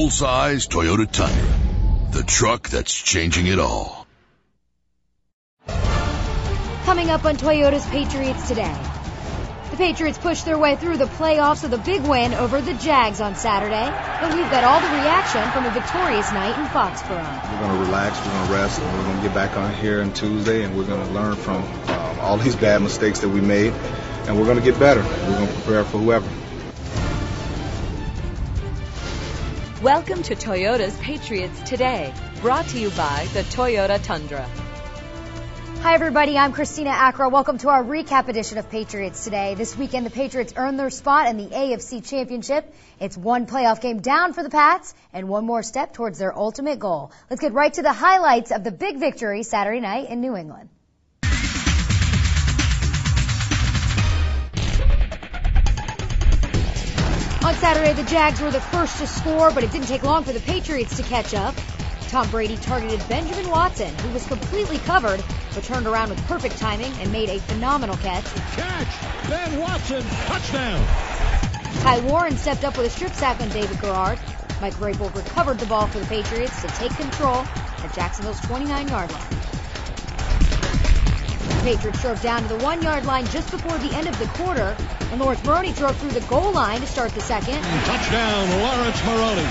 full-size Toyota Tundra, the truck that's changing it all. Coming up on Toyota's Patriots Today. The Patriots pushed their way through the playoffs with a big win over the Jags on Saturday, but we've got all the reaction from a victorious night in Foxborough. We're going to relax, we're going to rest, and we're going to get back on here on Tuesday, and we're going to learn from all these bad mistakes that we made, and we're going to get better. We're going to prepare for whoever. Welcome to Toyota's Patriots Today, brought to you by the Toyota Tundra. Hi everybody, I'm Christina Acra. Welcome to our recap edition of Patriots Today. This weekend the Patriots earned their spot in the AFC Championship. It's one playoff game down for the Pats and one more step towards their ultimate goal. Let's get right to the highlights of the big victory Saturday night in New England. On Saturday, the Jags were the first to score, but it didn't take long for the Patriots to catch up. Tom Brady targeted Benjamin Watson, who was completely covered, but turned around with perfect timing and made a phenomenal catch. Catch! Ben Watson, touchdown! Ty Warren stepped up with a strip sack on David Garrard. Mike Vrabel recovered the ball for the Patriots to take control at Jacksonville's 29-yard line. The Patriots drove down to the 1-yard line just before the end of the quarter, and Lawrence Maroney drove through the goal line to start the second. Touchdown, Lawrence Maroney.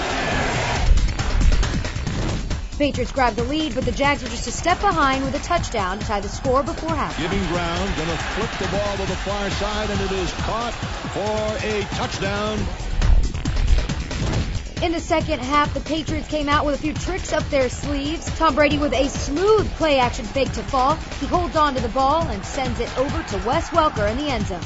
Patriots grabbed the lead, but the Jags were just a step behind with a touchdown to tie the score before halftime. Giving ground, going to flip the ball to the far side, and it is caught for a touchdown. In the second half, the Patriots came out with a few tricks up their sleeves. Tom Brady with a smooth play-action fake to fall. He holds on to the ball and sends it over to Wes Welker in the end zone.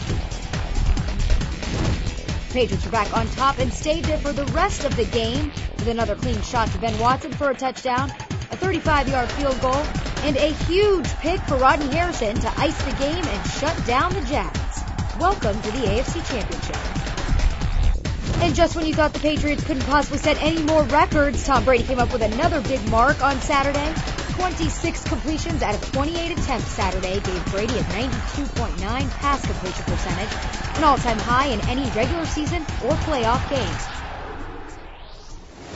The Patriots were back on top and stayed there for the rest of the game with another clean shot to Ben Watson for a touchdown, a 35-yard field goal, and a huge pick for Rodney Harrison to ice the game and shut down the Jags. Welcome to the AFC Championship. And just when you thought the Patriots couldn't possibly set any more records, Tom Brady came up with another big mark on Saturday. 26 completions out of 28 attempts Saturday gave Brady a 92.9 pass completion percentage, an all-time high in any regular season or playoff games.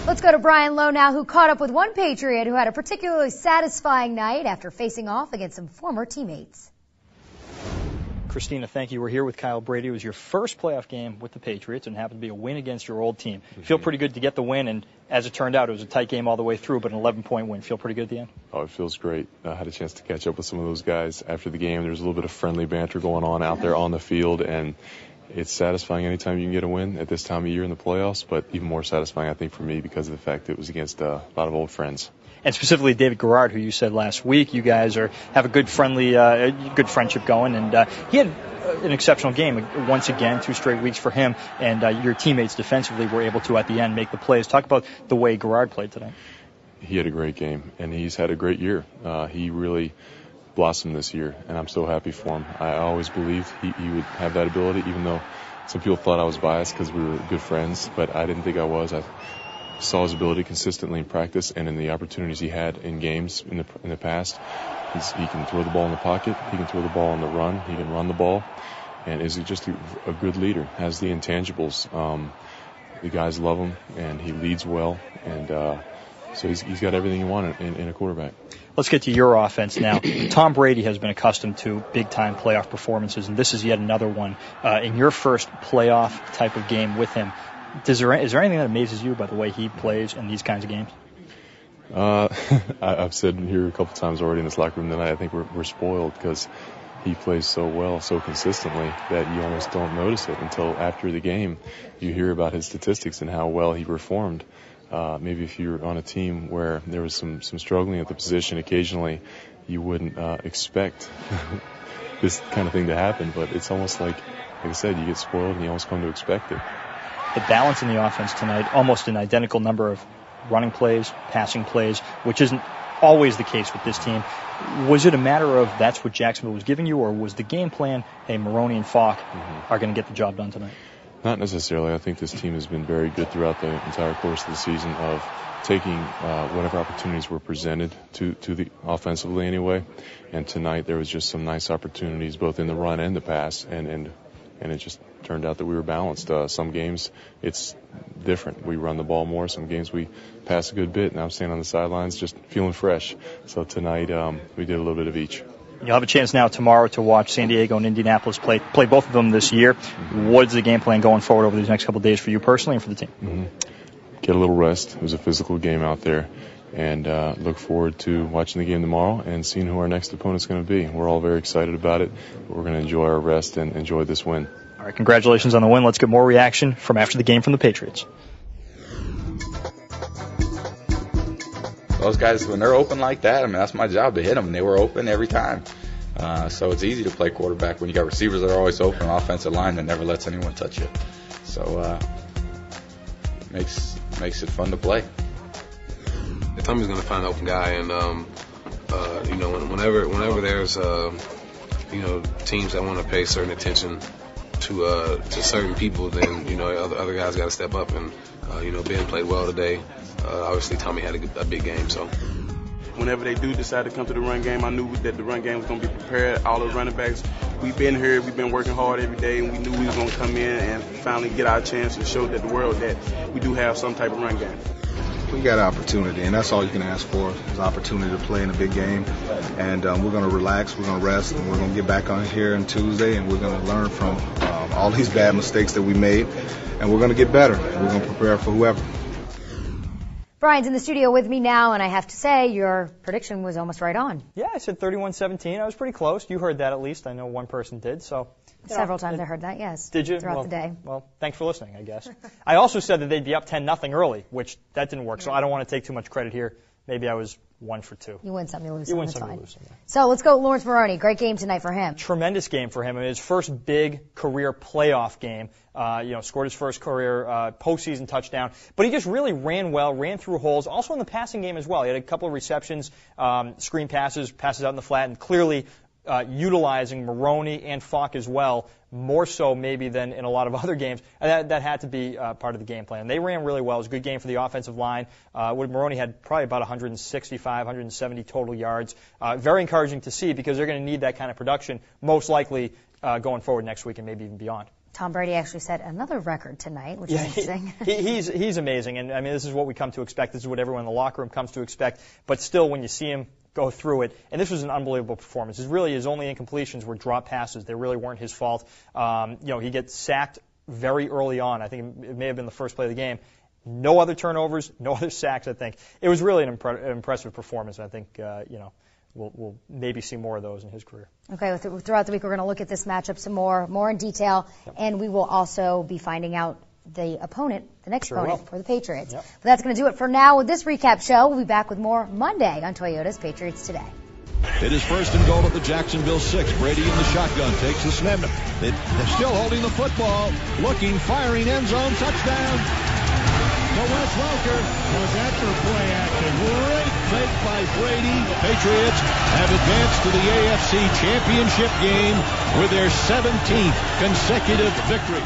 Let's go to Brian Lowe now, who caught up with one Patriot who had a particularly satisfying night after facing off against some former teammates. Christina, thank you. We're here with Kyle Brady. It was your first playoff game with the Patriots and happened to be a win against your old team. Feel pretty good to get the win, and as it turned out, it was a tight game all the way through, but an 11-point win. Feel pretty good at the end? Oh, it feels great. I had a chance to catch up with some of those guys after the game. There was a little bit of friendly banter going on out there on the field, and it's satisfying anytime you can get a win at this time of year in the playoffs, but even more satisfying, I think, for me because of the fact that it was against a lot of old friends. And specifically David Garrard, who you said last week, you guys have a good good friendship going, and he had an exceptional game once again, 2 straight weeks for him, and your teammates defensively were able to, at the end, make the plays. Talk about the way Garrard played today. He had a great game, and he's had a great year. He really blossomed this year, and I'm so happy for him. I always believed he would have that ability, even though some people thought I was biased because we were good friends, but I didn't think I was. I saw his ability consistently in practice and in the opportunities he had in games in the past. He can throw the ball in the pocket, he can throw the ball on the run, he can run the ball, and is just a good leader, has the intangibles. The guys love him, and he leads well, and so he's got everything you want in a quarterback. Let's get to your offense now. Tom Brady has been accustomed to big-time playoff performances, and this is yet another one. In your first playoff type of game with him, is there anything that amazes you by the way he plays in these kinds of games? I've said here a couple times already in this locker room tonight, I think we're spoiled because he plays so well, so consistently, that you almost don't notice it until after the game. You hear about his statistics and how well he performed. Maybe if you're on a team where there was some struggling at the position occasionally, you wouldn't expect this kind of thing to happen. But it's almost like I said, you get spoiled and you almost come to expect it. The balance in the offense tonight, almost an identical number of running plays, passing plays, which isn't always the case with this team. Was it a matter of that's what Jacksonville was giving you, or was the game plan, hey, Maroney and Falk are going to get the job done tonight? Not necessarily. I think this team has been very good throughout the entire course of the season of taking whatever opportunities were presented to the offensively anyway. And tonight there was just some nice opportunities both in the run and the pass, and and it just turned out that we were balanced. Some games it's different. We run the ball more. Some games we pass a good bit, and I'm standing on the sidelines just feeling fresh. So tonight we did a little bit of each. You'll have a chance now tomorrow to watch San Diego and Indianapolis play both of them this year. What is the game plan going forward over these next couple of days for you personally and for the team? Get a little rest. It was a physical game out there, and look forward to watching the game tomorrow and seeing who our next opponent's going to be. We're all very excited about it. We're going to enjoy our rest and enjoy this win. All right, congratulations on the win. Let's get more reaction from after the game from the Patriots. Those guys, when they're open like that, I mean, that's my job to hit them. They were open every time. So it's easy to play quarterback when you got receivers that are always open, an offensive line that never lets anyone touch you. So makes it fun to play. Tommy's going to find an open guy, and whenever there's teams that want to pay certain attention to certain people, then other guys got to step up. And Ben played well today. Obviously, Tommy had a big game. So whenever they do decide to come to the run game, I knew that the run game was going to be prepared. All the running backs, we've been here, we've been working hard every day, and we knew we was going to come in and finally get our chance and show that the world that we do have some type of run game. We got an opportunity, and that's all you can ask for, is an opportunity to play in a big game. And we're going to relax, we're going to rest, and we're going to get back on here on Tuesday, and we're going to learn from all these bad mistakes that we made, and we're going to get better, and we're going to prepare for whoever. Brian's in the studio with me now, and I have to say your prediction was almost right on. Yeah, I said 31-17. I was pretty close. You heard that at least. I know one person did. So several times I heard that, yes. Did you? Throughout the day. Well, thanks for listening, I guess. I also said that they'd be up 10-0 early, which that didn't work. So I don't want to take too much credit here. Maybe I was 1 for 2. You win some, you lose some. You win some, you lose some. So let's go Lawrence Maroney. Great game tonight for him. Tremendous game for him. His first big career playoff game. Scored his first career postseason touchdown. But he just really ran well, ran through holes. Also in the passing game as well. He had a couple of receptions, screen passes out in the flat, and clearly utilizing Maroney and Falk as well, more so maybe than in a lot of other games. And that had to be part of the game plan. They ran really well. It was a good game for the offensive line. Maroney had probably about 165, 170 total yards. Very encouraging to see because they're going to need that kind of production, most likely going forward next week and maybe even beyond. Tom Brady actually set another record tonight, which is interesting. He's amazing, and I mean this is what we come to expect. This is what everyone in the locker room comes to expect. But still, when you see him go through it, and this was an unbelievable performance. His only incompletions were drop passes. They really weren't his fault. He gets sacked very early on. I think it may have been the first play of the game. No other turnovers, no other sacks. I think it was really an impressive performance. I think We'll maybe see more of those in his career. Okay, throughout the week we're going to look at this matchup some more in detail, and we will also be finding out the opponent, the next opponent for the Patriots. But that's going to do it for now with this recap show. We'll be back with more Monday on Toyota's Patriots Today. It is first and goal at the Jacksonville 6. Brady in the shotgun takes the snap. They're still holding the football, looking, firing, end zone, touchdown. To Wes Welker. Was after play action. Great fake by Brady. The Patriots have advanced to the AFC Championship game with their 17th consecutive victory.